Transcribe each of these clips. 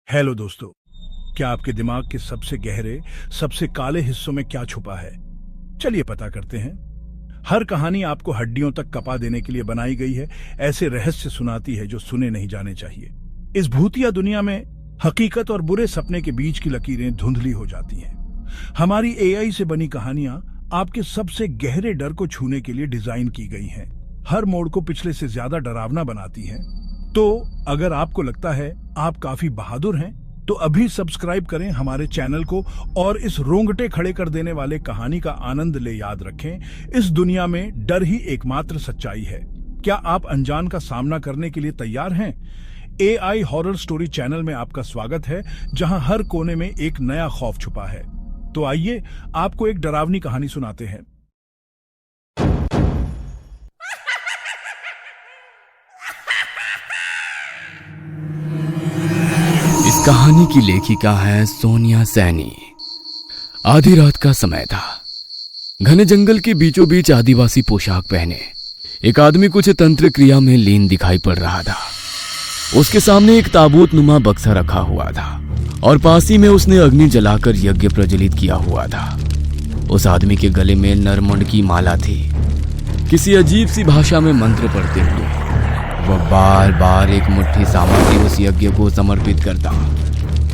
Hello दोस्तों, क्या आपके दिमाग के सबसे गहरे, सबसे काले हिस्सों में क्या छुपा है? चलिए पता करते हैं। हर कहानी आपको हड्डियों तक कपा देने के लिए बनाई गई है, ऐसे रहस्य सुनाती है जो सुने नहीं जाने चाहिए। इस भूतिया दुनिया में हकीकत और बुरे सपने के बीच की लकीरें धुंधली हो जाती हैं। हमारी एआई से बनी कहानियां आपके सबसे गहरे डर को छूने के लिए डिजाइन की गई हैं। हर मोड़ को पिछले से ज्यादा डरावना बनाती हैं। तो अगर आपको लगता है आप काफी बहादुर हैं, तो अभी सब्सक्राइब करें हमारे चैनल को और इस रोंगटे खड़े कर देने वाले कहानी का आनंद ले। याद रखें, इस दुनिया में डर ही एकमात्र सच्चाई है। क्या आप अनजान का सामना करने के लिए तैयार हैं? एआई हॉरर स्टोरी चैनल में आपका स्वागत है, जहां हर कोने में एक नया खौफ छुपा है। तो आइए आपको एक डरावनी कहानी सुनाते हैं। इस कहानी की लेखिका है सोनिया सैनी। आधी रात का समय था। घने जंगल के बीचों बीच आदिवासी पोशाक पहने एक आदमी कुछ तंत्र क्रिया में लीन दिखाई पड़ रहा था। उसके सामने एक ताबूत नुमा बक्सा रखा हुआ था और पास ही में उसने अग्नि जलाकर यज्ञ प्रज्वलित किया हुआ था। उस आदमी के गले में नरमुंड की माला थी। किसी अजीब सी भाषा में मंत्र पढ़ते हुए वह बार बार एक मुट्ठी सामग्री उस यज्ञ को समर्पित करता।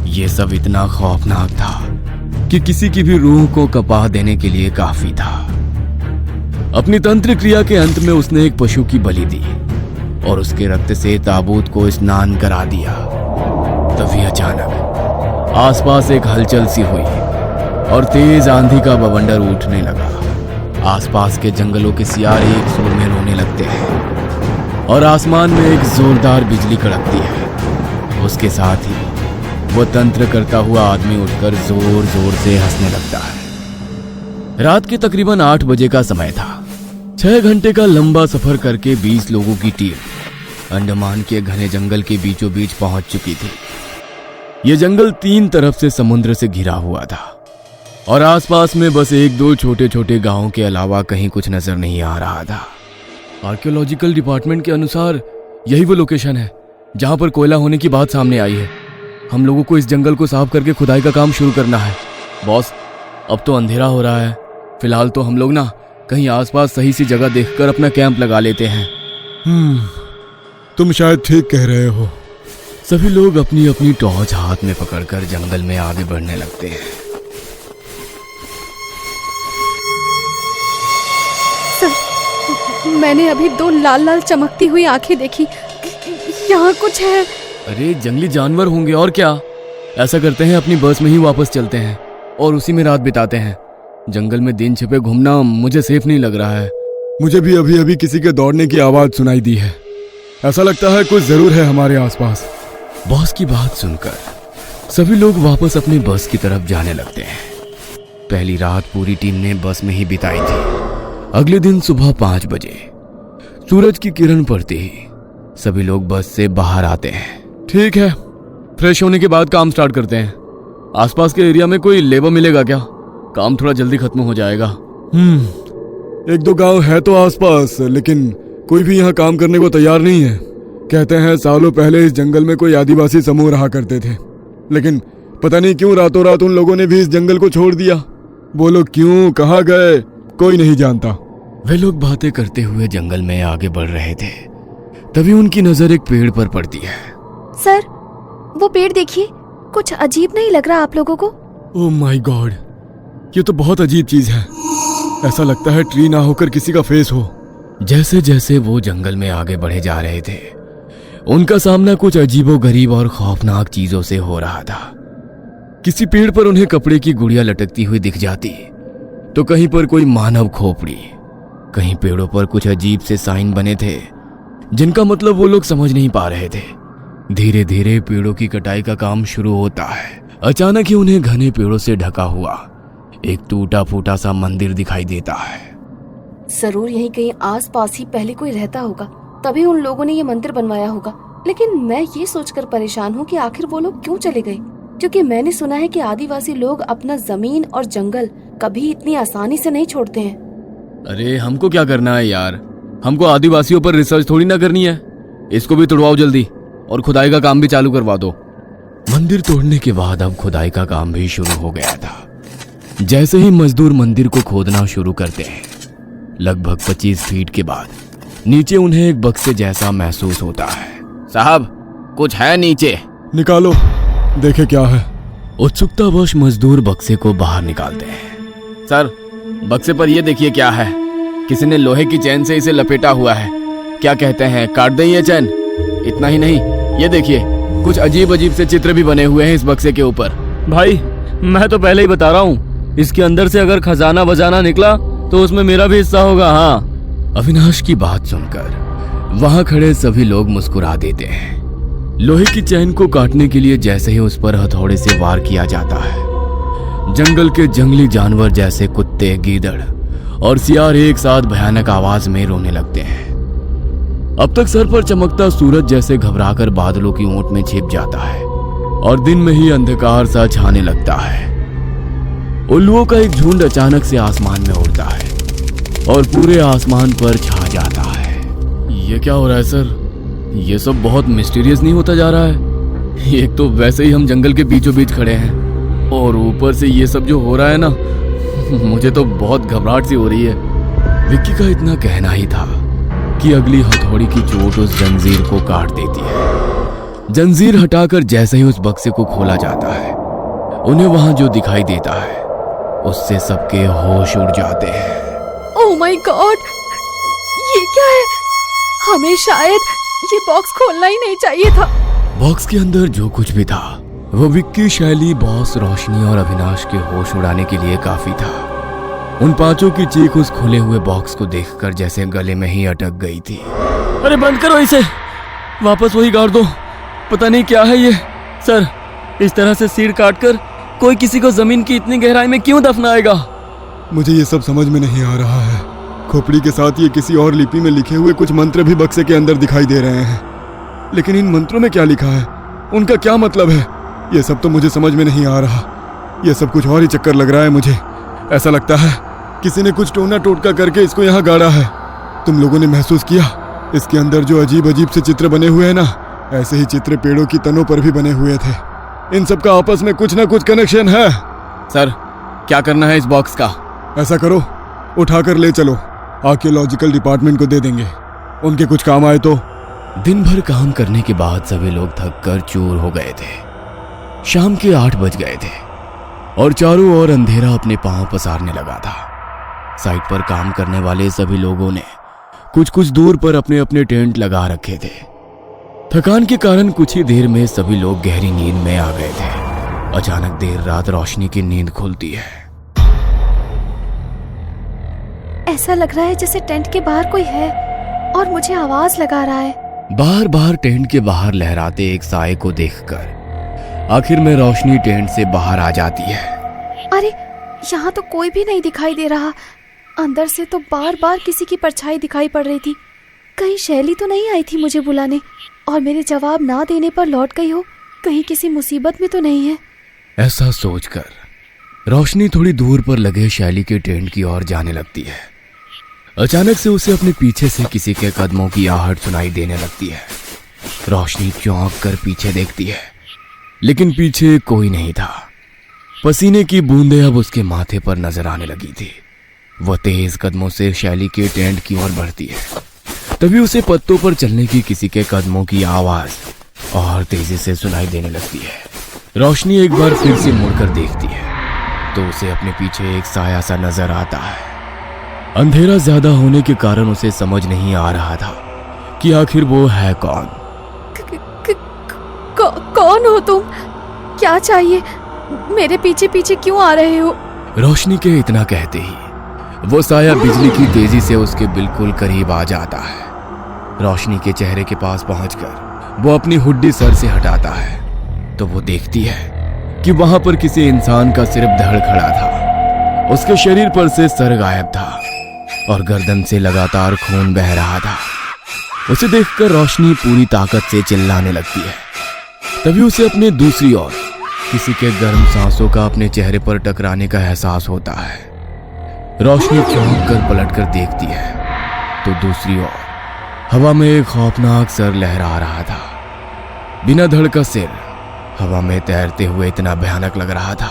यह सब इतना खौफनाक था कि किसी की भी रूह को कपा देने के लिए काफी था। अपनी तंत्र क्रिया के अंत में उसने एक पशु की बलि दी और उसके रक्त से ताबूत को स्नान करा दिया। तभी अचानक आसपास एक हलचल सी हुई और तेज आंधी का बवंडर उठने लगा। आसपास के जंगलों के सियारे एक सुर में रोने लगते हैं और आसमान में एक जोरदार बिजली कड़कती है। उसके साथ ही वो तंत्र करता हुआ आदमी उठकर जोर जोर से हंसने लगता है। रात के तकरीबन 8 बजे का समय था। 6 घंटे का लंबा सफर करके 20 लोगों की टीम अंडमान के घने जंगल के बीचों बीच पहुंच चुकी थी। यह जंगल 3 तरफ से समुद्र से घिरा हुआ था और आसपास में बस 1-2 छोटे छोटे गांवों के अलावा कहीं कुछ नजर नहीं आ रहा था। आर्कियोलॉजिकल डिपार्टमेंट के अनुसार यही वो लोकेशन है जहां पर कोयला होने की बात सामने आई है। हम लोगों को इस जंगल को साफ करके खुदाई का काम शुरू करना है। बॉस, अब तो अंधेरा हो रहा है। फिलहाल तो हम लोग ना कहीं आसपास सही सी जगह देखकर अपना कैंप लगा लेते हैं। तुम शायद ठीक कह रहे हो। सभी लोग अपनी अपनी टॉर्च हाथ में पकड़कर जंगल में आगे बढ़ने लगते हैं। मैंने अभी 2 लाल लाल चमकती हुई आंखें देखी। यहाँ कुछ है। अरे जंगली जानवर होंगे और क्या। ऐसा करते हैं, अपनी बस में ही वापस चलते हैं और उसी में रात बिताते हैं। जंगल में दिन छिपे घूमना मुझे सेफ नहीं लग रहा है। मुझे भी अभी अभी किसी के दौड़ने की आवाज सुनाई दी है। ऐसा लगता है कुछ जरूर है हमारे आसपास। बॉस की बात सुनकर सभी लोग वापस अपनी बस की तरफ जाने लगते हैं। पहली रात पूरी टीम ने बस में ही बिताई थी। अगले दिन सुबह 5 बजे सूरज की किरण पड़ते ही सभी लोग बस से बाहर आते हैं। ठीक है, फ्रेश होने के बाद काम स्टार्ट करते हैं। आसपास के एरिया में कोई लेबर मिलेगा क्या? काम थोड़ा जल्दी खत्म हो जाएगा। 1-2 गांव है तो आसपास, लेकिन कोई भी यहाँ काम करने को तैयार नहीं है। कहते हैं सालों पहले इस जंगल में कोई आदिवासी समूह रहा करते थे, लेकिन पता नहीं क्यों रातों रात उन लोगों ने भी इस जंगल को छोड़ दिया। वो लोग क्यों, कहाँ गए, कोई नहीं जानता। वे लोग बातें करते हुए जंगल में आगे बढ़ रहे थे। तभी उनकी नजर एक पेड़ पर पड़ती है। सर, वो पेड़ देखिए, कुछ अजीब नहीं लग रहा आप लोगों को? ओह माय गॉड, ये तो बहुत अजीब चीज है। ऐसा लगता है ट्री ना होकर किसी का फेस हो। जैसे जैसे वो जंगल में आगे बढ़े जा रहे थे, उनका सामना कुछ अजीबोगरीब और खौफनाक चीजों से हो रहा था। किसी पेड़ पर उन्हें कपड़े की गुड़िया लटकती हुई दिख जाती, तो कहीं पर कोई मानव खोपड़ी। कहीं पेड़ों पर कुछ अजीब से साइन बने थे जिनका मतलब वो लोग समझ नहीं पा रहे थे। धीरे धीरे पेड़ों की कटाई का काम शुरू होता है। अचानक ही उन्हें घने पेड़ों से ढका हुआ एक टूटा फूटा सा मंदिर दिखाई देता है। जरूर यहीं कहीं आसपास ही पहले कोई रहता होगा, तभी उन लोगों ने ये मंदिर बनवाया होगा। लेकिन मैं ये सोचकर परेशान हूँ कि आखिर वो लोग क्यों चले गए, क्योंकि मैंने सुना है कि आदिवासी लोग अपना जमीन और जंगल कभी इतनी आसानी से नहीं छोड़ते हैं। अरे हमको क्या करना है यार, हमको आदिवासियों पर रिसर्च थोड़ी ना करनी है। इसको भी तुड़वाओ जल्दी और खुदाई का काम भी चालू करवा दो। मंदिर तोड़ने के बाद अब खुदाई का काम भी शुरू हो गया था। जैसे ही मजदूर मंदिर को खोदना शुरू करते हैं, लगभग 25 फीट के बाद नीचे उन्हें एक बक्से जैसा महसूस होता है। साहब, कुछ है नीचे। निकालो, देखे क्या है। उत्सुकतावश मजदूर बक्से को बाहर निकालते हैं। सर, बक्से पर यह देखिए क्या है। किसी ने लोहे की चैन से इसे लपेटा हुआ है। क्या कहते हैं, काट दें ये चैन? इतना ही नहीं, ये देखिए, कुछ अजीब अजीब से चित्र भी बने हुए हैं इस बक्से के ऊपर। भाई, मैं तो पहले ही बता रहा हूँ, इसके अंदर से अगर खजाना बजाना निकला तो उसमें मेरा भी हिस्सा होगा। हाँ। अविनाश की बात सुनकर वहां खड़े सभी लोग मुस्कुरा देते हैं। लोहे की चैन को काटने के लिए जैसे ही उस पर हथौड़े से वार किया जाता है, जंगल के जंगली जानवर जैसे कुत्ते, गीदड़ और सियार एक साथ भयानक आवाज में रोने लगते हैं। अब तक सर पर चमकता सूरज जैसे घबराकर बादलों की ओट में छिप जाता है और दिन में ही अंधकार सा छाने लगता है। उल्लुओं का एक झुंड अचानक से आसमान में उड़ता है और पूरे आसमान पर छा जाता है। ये क्या हो रहा है सर? ये सब बहुत मिस्टीरियस नहीं होता जा रहा है? एक तो वैसे ही हम जंगल के बीचों बीच खड़े हैं और ऊपर से ये सब जो हो रहा है ना, मुझे तो बहुत घबराहट सी हो रही है। विक्की का इतना कहना ही था कि अगली हथौड़ी की चोट उस जंजीर को काट देती है। जंजीर हटाकर जैसे ही उस बक्से को खोला जाता है, उन्हें वहां जो दिखाई देता है उससे सबके होश उड़ जाते हैं। ओह माय गॉड, ये क्या है? हमें शायद ये बॉक्स खोलना ही नहीं चाहिए था। बॉक्स के अंदर जो कुछ भी था वो विक्की, शैली, बॉस, रोशनी और अविनाश के होश उड़ाने के लिए काफी था। उन पांचों की चीख उस खुले हुए बॉक्स को देखकर जैसे गले में ही अटक गई थी। अरे बंद करो इसे, वापस वही गाड़ दो। पता नहीं क्या है ये। सर, इस तरह से सिर काटकर कोई किसी को जमीन की इतनी गहराई में क्यों दफनाएगा? मुझे ये सब समझ में नहीं आ रहा है। खोपड़ी के साथ ये किसी और लिपि में लिखे हुए कुछ मंत्र भी बक्से के अंदर दिखाई दे रहे हैं, लेकिन इन मंत्रों में क्या लिखा है, उनका क्या मतलब है, ये सब तो मुझे समझ में नहीं आ रहा। ये सब कुछ और ही चक्कर लग रहा है मुझे। ऐसा लगता है किसी ने कुछ टोना टोटका करके इसको यहाँ गाड़ा है। तुम लोगों ने महसूस किया इसके अंदर जो अजीब अजीब से चित्र बने हुए हैं ना, ऐसे ही चित्र पेड़ों की तनों पर भी बने हुए थे। इन सब का आपस में कुछ ना कुछ कनेक्शन है। सर, क्या करना है इस बॉक्स का? ऐसा करो, उठाकर ले चलो, आर्कियोलॉजिकल डिपार्टमेंट को दे देंगे, उनके कुछ काम आए तो। दिन भर काम करने के बाद सभी लोग थक कर चूर हो गए थे। शाम के 8 बज गए थे और चारों ओर अंधेरा अपने पांव पसारने लगा था। साइट पर काम करने वाले सभी लोगों ने कुछ कुछ दूर पर अपने अपने टेंट लगा रखे थे। थकान के कारण कुछ ही देर में सभी लोग गहरी नींद में आ गए थे। अचानक देर रात रोशनी की नींद खुलती है। ऐसा लग रहा है जैसे टेंट के बाहर कोई है और मुझे आवाज लगा रहा है। बार बार टेंट के बाहर लहराते एक साए को देखकर आखिर में रोशनी टेंट से बाहर आ जाती है। अरे, यहाँ तो कोई भी नहीं दिखाई दे रहा। अंदर से तो बार बार किसी की परछाई दिखाई पड़ रही थी। कहीं शैली तो नहीं आई थी मुझे बुलाने और मेरे जवाब ना देने पर लौट गई हो? कहीं किसी मुसीबत में तो नहीं है? ऐसा सोचकर रोशनी थोड़ी दूर पर लगे शैली के टेंट की ओर जाने लगती है। अचानक से उसे अपने पीछे से किसी के कदमों की आहट सुनाई देने लगती है। रोशनी चौंक कर पीछे देखती है, लेकिन पीछे कोई नहीं था। पसीने की बूंदें अब उसके माथे पर नजर आने लगी थी। वह तेज कदमों से शैली के टेंट की ओर बढ़ती है। तभी उसे पत्तों पर चलने की किसी के कदमों की आवाज और तेजी से सुनाई देने लगती है। रोशनी एक बार फिर से मुड़कर देखती है तो उसे अपने पीछे एक साया सा नजर आता है। अंधेरा ज्यादा होने के कारण उसे समझ नहीं आ रहा था कि आखिर वो है कौन। कौन हो तुम? क्या चाहिए? मेरे पीछे पीछे क्यों आ रहे हो? रोशनी के इतना कहते ही वो साया बिजली की तेजी से उसके बिल्कुल करीब आ जाता है। रोशनी के चेहरे के पास पहुंचकर वो अपनी हुड्डी सर से हटाता है तो वो देखती है कि वहां पर किसी इंसान का सिर्फ धड़ खड़ा था। उसके शरीर पर से सर गायब था और गर्दन से लगातार खून बह रहा था। उसे देखकर रोशनी पूरी ताकत से चिल्लाने लगती है। तभी उसे अपने दूसरी ओर किसी के गर्म सांसों का अपने चेहरे पर टकराने का एहसास होता है। रोशनी चौंक कर पलटकर देखती है तो दूसरी ओर हवा में एक खौफनाक सर लहरा रहा था। बिना धड़ का सिर हवा में तैरते हुए इतना भयानक लग रहा था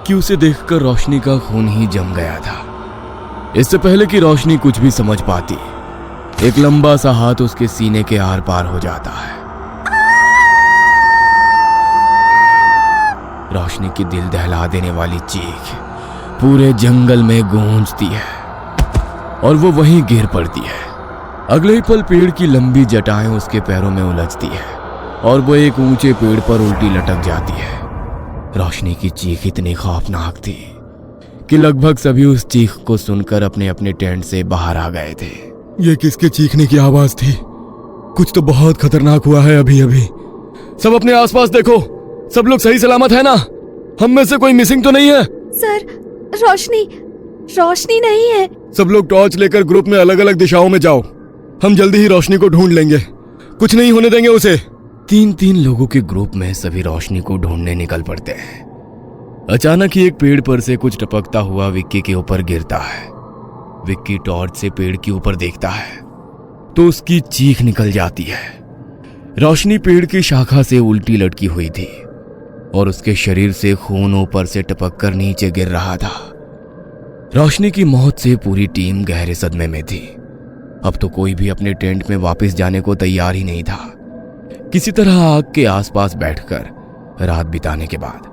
कि उसे देखकर रोशनी का खून ही जम गया था। इससे पहले कि रोशनी कुछ भी समझ पाती, एक लंबा सा हाथ उसके सीने के आर पार हो जाता है। रोशनी की दिल दहला देने वाली चीख पूरे जंगल में गूंजती है और वो वहीं गिर पड़ती है। अगले ही पल पेड़ की लंबी जटाएं उसके पैरों में उलझती है और वो एक ऊंचे पेड़ पर उल्टी लटक जाती है। रोशनी की चीख इतनी खौफनाक थी कि लगभग सभी उस चीख को सुनकर अपने अपने टेंट से बाहर आ गए थे। ये किसके चीखने की आवाज थी? कुछ तो बहुत खतरनाक हुआ है अभी अभी। सब अपने आसपास देखो, सब लोग सही सलामत है ना? हम में से कोई मिसिंग तो नहीं है? सर, रोशनी नहीं है। सब लोग टॉर्च लेकर ग्रुप में अलग अलग दिशाओं में जाओ। हम जल्दी ही रोशनी को ढूंढ लेंगे, कुछ नहीं होने देंगे उसे। 3-3 लोगों के ग्रुप में सभी रोशनी को ढूंढने निकल पड़ते हैं। अचानक ही एक पेड़ पर से कुछ टपकता हुआ विक्की के ऊपर गिरता है। विक्की टॉर्च से पेड़ के ऊपर देखता है तो उसकी चीख निकल जाती है। रोशनी पेड़ की शाखा से उल्टी लटकी हुई थी और उसके शरीर से खून ऊपर से टपक कर नीचे गिर रहा था। रोशनी की मौत से पूरी टीम गहरे सदमे में थी। अब तो कोई भी अपने टेंट में वापस जाने को तैयार ही नहीं था। किसी तरह आग के आसपास बैठकर रात बिताने के बाद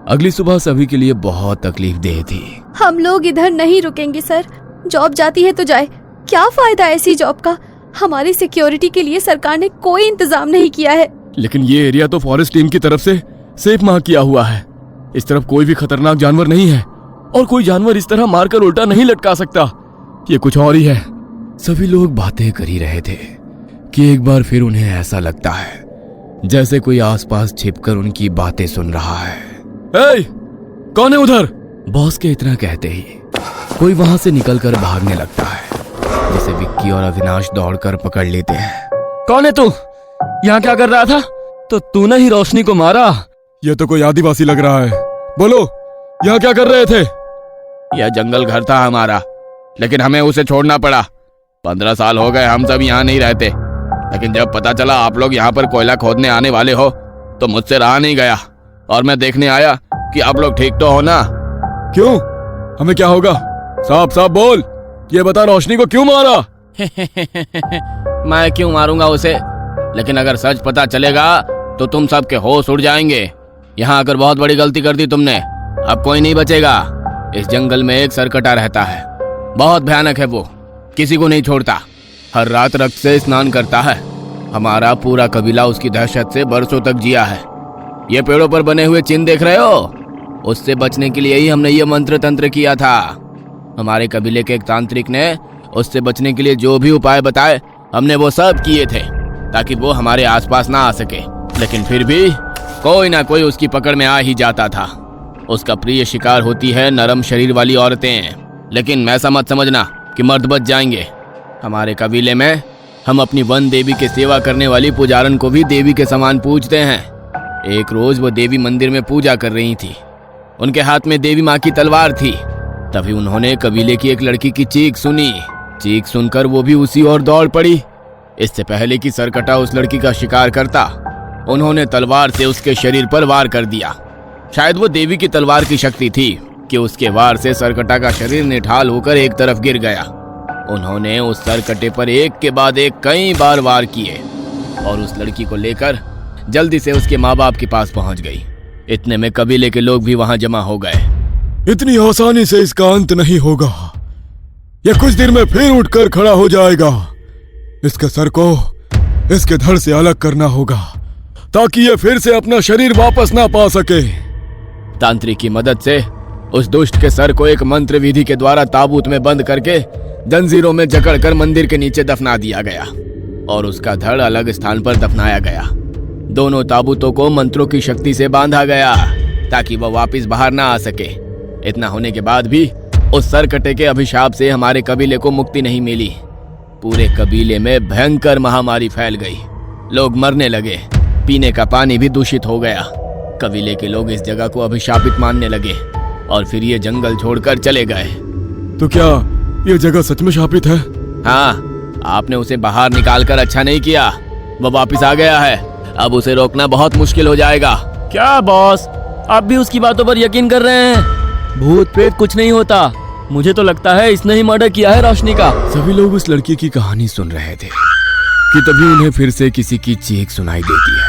अगली सुबह सभी के लिए बहुत तकलीफ देह थी। हम लोग इधर नहीं रुकेंगे सर। जॉब जाती है तो जाए, क्या फायदा ऐसी जॉब का? हमारी सिक्योरिटी के लिए सरकार ने कोई इंतजाम नहीं किया है। लेकिन ये एरिया तो फॉरेस्ट टीम की तरफ से सेफ मार्क किया हुआ है। इस तरफ कोई भी खतरनाक जानवर नहीं है और कोई जानवर इस तरह मारकर उल्टा नहीं लटका सकता। ये कुछ और ही है। सभी लोग बातें कर ही रहे थे कि एक बार फिर उन्हें ऐसा लगता है जैसे कोई आसपास छिपकर उनकी बातें सुन रहा है। ए, कौन है उधर? बॉस के इतना कहते ही कोई वहां से निकलकर भागने लगता है, जिसे विक्की और अविनाश दौड़कर पकड़ लेते हैं। कौन है तू? यहाँ क्या कर रहा था? तो तूने ही रोशनी को मारा? ये तो कोई आदिवासी लग रहा है। बोलो, यहाँ क्या कर रहे थे? यह जंगल घर था हमारा, लेकिन हमें उसे छोड़ना पड़ा। 15 साल हो गए हम सब यहाँ नहीं रहते, लेकिन जब पता चला आप लोग यहाँ पर कोयला खोदने आने वाले हो तो मुझसे रहा नहीं गया और मैं देखने आया कि आप लोग ठीक तो हो ना। क्यों? हमें क्या होगा? साफ साफ बोल, ये बता, रोशनी को क्यों मारा? मैं क्यों मारूंगा उसे? लेकिन अगर सच पता चलेगा तो तुम सबके होश उड़ जाएंगे। यहाँ आकर बहुत बड़ी गलती कर दी तुमने, अब कोई नहीं बचेगा। इस जंगल में एक सरकटा रहता है, बहुत भयानक है वो, किसी को नहीं छोड़ता। हर रात रक्त से स्नान करता है। हमारा पूरा कबीला उसकी दहशत से बरसों तक जिया है। ये पेड़ों पर बने हुए चिन्ह देख रहे हो? उससे बचने के लिए ही हमने ये मंत्र तंत्र किया था। हमारे कबीले के एक तांत्रिक ने उससे बचने के लिए जो भी उपाय बताए हमने वो सब किए थे ताकि वो हमारे आसपास ना आ सके, लेकिन फिर भी कोई ना कोई उसकी पकड़ में आ ही जाता था। उसका प्रिय शिकार होती है नरम शरीर वाली औरतें, लेकिन ऐसा मत समझना कि मर्द बच जाएंगे। हमारे कबीले में हम अपनी वन देवी के सेवा करने वाली पुजारन को भी देवी के समान पूजते हैं। एक रोज वो देवी मंदिर में पूजा कर रही थी, उनके हाथ में देवी माँ की तलवार थी। तभी उन्होंने कबीले की एक लड़की की चीख सुनी। चीख सुनकर वो भी उसी ओर दौड़ पड़ी। इससे पहले कि सरकटा उस लड़की का शिकार करता, उन्होंने तलवार से उसके शरीर पर वार कर दिया। शायद वो देवी की तलवार की शक्ति थी कि उसके वार से सरकटा का शरीर निठाल होकर एक तरफ गिर गया। उन्होंने उस सरकटे पर एक के बाद एक कई बार वार किए और उस लड़की को लेकर जल्दी से उसके माँ बाप के पास पहुंच गई। इतने में कबीले के लोग भी वहां जमा हो गए। इतनी आसानी से इसका अंत नहीं होगा, यह कुछ देर में फिर उठकर खड़ा हो जाएगा। इसके सर को इसके धड़ से अलग करना होगा ताकि यह फिर से अपना शरीर वापस ना पा सके। तांत्रिक की मदद से उस दुष्ट के सर को एक मंत्र विधि के द्वारा ताबूत में बंद करके जंजीरों में जकड़कर मंदिर के नीचे दफना दिया गया और उसका धड़ अलग स्थान पर दफनाया गया। दोनों ताबूतों को मंत्रों की शक्ति से बांधा गया ताकि वह वापस बाहर ना आ सके। इतना होने के बाद भी उस सरकटे के अभिशाप से हमारे कबीले को मुक्ति नहीं मिली। पूरे कबीले में भयंकर महामारी फैल गई, लोग मरने लगे, पीने का पानी भी दूषित हो गया। कबीले के लोग इस जगह को अभिशापित मानने लगे और फिर ये जंगल छोड़कर चले गए। तो क्या ये जगह सच में शापित है? हाँ, आपने उसे बाहर निकालकर अच्छा नहीं किया। वो वापस आ गया है, अब उसे रोकना बहुत मुश्किल हो जाएगा। क्या बॉस, आप भी उसकी बातों पर यकीन कर रहे हैं? भूत प्रेत कुछ नहीं होता। मुझे तो लगता है इसने ही मर्डर किया है रोशनी का। सभी लोग उस लड़की की कहानी सुन रहे थे कि तभी उन्हें फिर से किसी की चीख सुनाई देती है।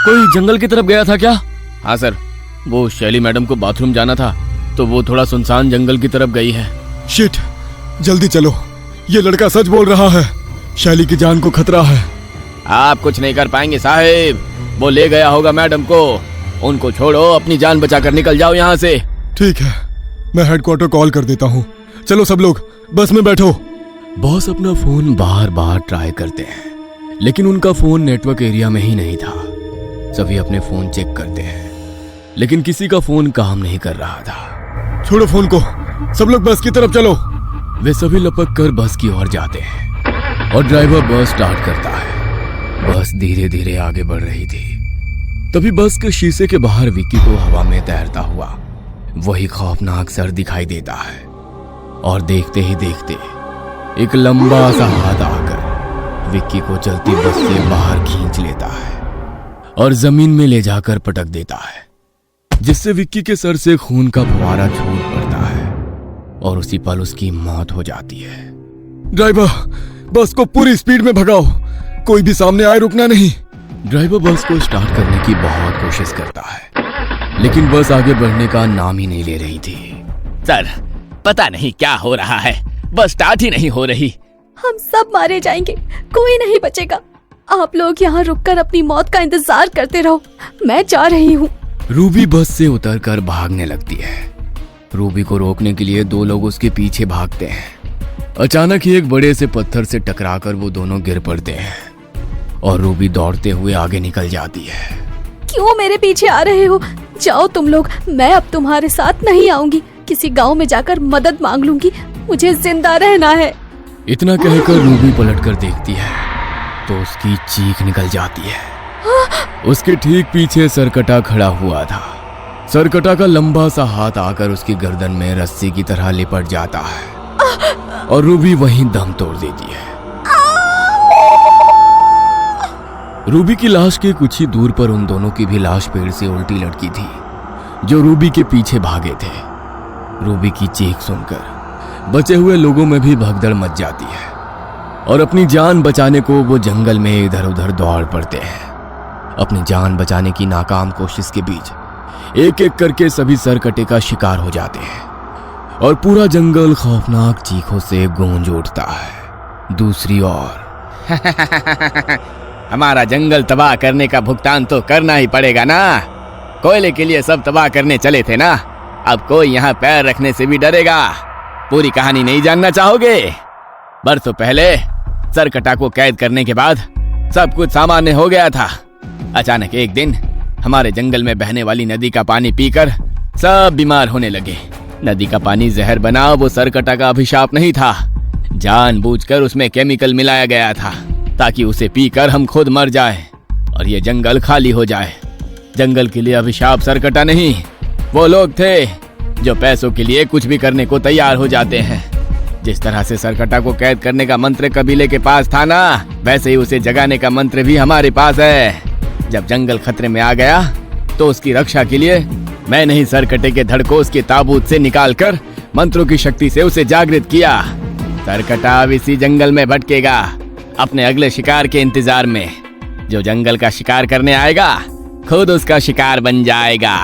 कोई जंगल की तरफ गया था क्या? हाँ सर, वो शैली मैडम को बाथरूम जाना था तो वो थोड़ा सुनसान जंगल की तरफ गई है। शिट, जल्दी चलो, ये लड़का सच बोल रहा है। शैली की जान को खतरा है। आप कुछ नहीं कर पाएंगे साहिब, वो ले गया होगा मैडम को। उनको छोड़ो, अपनी जान बचाकर निकल जाओ यहाँ से। ठीक है, मैं हेडक्वार्टर कॉल कर देता हूँ। चलो सब लोग बस में बैठो। बॉस अपना फोन बार बार ट्राई करते हैं लेकिन उनका फोन नेटवर्क एरिया में ही नहीं था। सभी अपने फोन चेक करते हैं लेकिन किसी का फोन काम नहीं कर रहा था। छोड़ो फोन को, सब लोग बस की तरफ चलो। वे सभी लपक कर बस की ओर जाते हैं और ड्राइवर बस स्टार्ट करता है। बस धीरे धीरे आगे बढ़ रही थी। तभी बस के शीशे के बाहर विक्की को हवा में तैरता हुआ वही खौफनाक सर दिखाई देता है और देखते ही देखते एक लंबा सा हाथ आकर विक्की को चलती बस से बाहर खींच लेता है और जमीन में ले जाकर पटक देता है, जिससे विक्की के सर से खून का फुवारा छूट पड़ता है और उसी पल उसकी मौत हो जाती है। ड्राइवर, बस को पूरी स्पीड में भगाओ, कोई भी सामने आए रुकना नहीं। ड्राइवर बस को स्टार्ट करने की बहुत कोशिश करता है लेकिन बस आगे बढ़ने का नाम ही नहीं ले रही थी। सर, पता नहीं क्या हो रहा है, बस स्टार्ट ही नहीं हो रही। हम सब मारे जाएंगे, कोई नहीं बचेगा। आप लोग यहाँ रुककर अपनी मौत का इंतजार करते रहो, मैं जा रही हूँ। रूबी बस से उतरकर भागने लगती है। रूबी को रोकने के लिए दो लोग उसके पीछे भागते हैं। अचानक ही एक बड़े से पत्थर से टकराकर वो दोनों गिर पड़ते हैं और रूबी दौड़ते हुए आगे निकल जाती है। क्यों मेरे पीछे आ रहे हो? जाओ तुम लोग, मैं अब तुम्हारे साथ नहीं आऊंगी। किसी गांव में जाकर मदद मांग लूंगी, मुझे जिंदा रहना है। इतना कहकर रूबी पलटकर देखती है तो उसकी चीख निकल जाती है। उसके ठीक पीछे सरकटा खड़ा हुआ था। सरकटा का लंबा सा हाथ आकर उसकी गर्दन में रस्सी की तरह लिपट जाता है और रूबी वहीं दम तोड़ देती है। रूबी की लाश के कुछ ही दूर पर उन दोनों की भी लाश पेड़ से उल्टी लटकी थी जो रूबी के पीछे भागे थे। रूबी की चीख सुनकर बचे हुए लोगों में भी भगदड़ मच जाती है और अपनी जान बचाने को वो जंगल में इधर उधर दौड़ पड़ते हैं। अपनी जान बचाने की नाकाम कोशिश के बीच एक एक करके सभी सरकटे का शिकार हो जाते हैं और पूरा जंगल खौफनाक चीखों से गूंज उठता है। दूसरी ओर हमारा जंगल तबाह करने का भुगतान तो करना ही पड़ेगा ना। कोयले के लिए सब तबाह करने चले थे ना, अब कोई यहाँ पैर रखने से भी डरेगा। पूरी कहानी नहीं जानना चाहोगे? बरसों पहले सरकटा को कैद करने के बाद सब कुछ सामान्य हो गया था। अचानक एक दिन हमारे जंगल में बहने वाली नदी का पानी पीकर सब बीमार होने लगे। नदी का पानी जहर बना वो सरकटा का अभिशाप नहीं था, जानबूझकर उसमें केमिकल मिलाया गया था ताकि उसे पीकर हम खुद मर जाएं और ये जंगल खाली हो जाए। जंगल के लिए अभिशाप सरकटा नहीं, वो लोग थे जो पैसों के लिए कुछ भी करने को तैयार हो जाते हैं। जिस तरह से सरकटा को कैद करने का मंत्र कबीले के पास था ना, वैसे ही उसे जगाने का मंत्र भी हमारे पास है। जब जंगल खतरे में आ गया तो उसकी रक्षा के लिए मैंने ही सरकटे के धड़ को उसके ताबूत से निकालकर मंत्रों की शक्ति से उसे जागृत किया। सरकटा अब इसी जंगल में भटकेगा अपने अगले शिकार के इंतजार में। जो जंगल का शिकार करने आएगा खुद उसका शिकार बन जाएगा।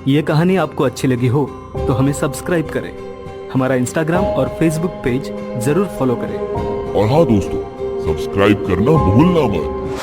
ये कहानी आपको अच्छी लगी हो तो हमें सब्सक्राइब करें, हमारा इंस्टाग्राम और फेसबुक पेज जरूर फॉलो करें। और हाँ दोस्तों, सब्सक्राइब करना भूलना मत।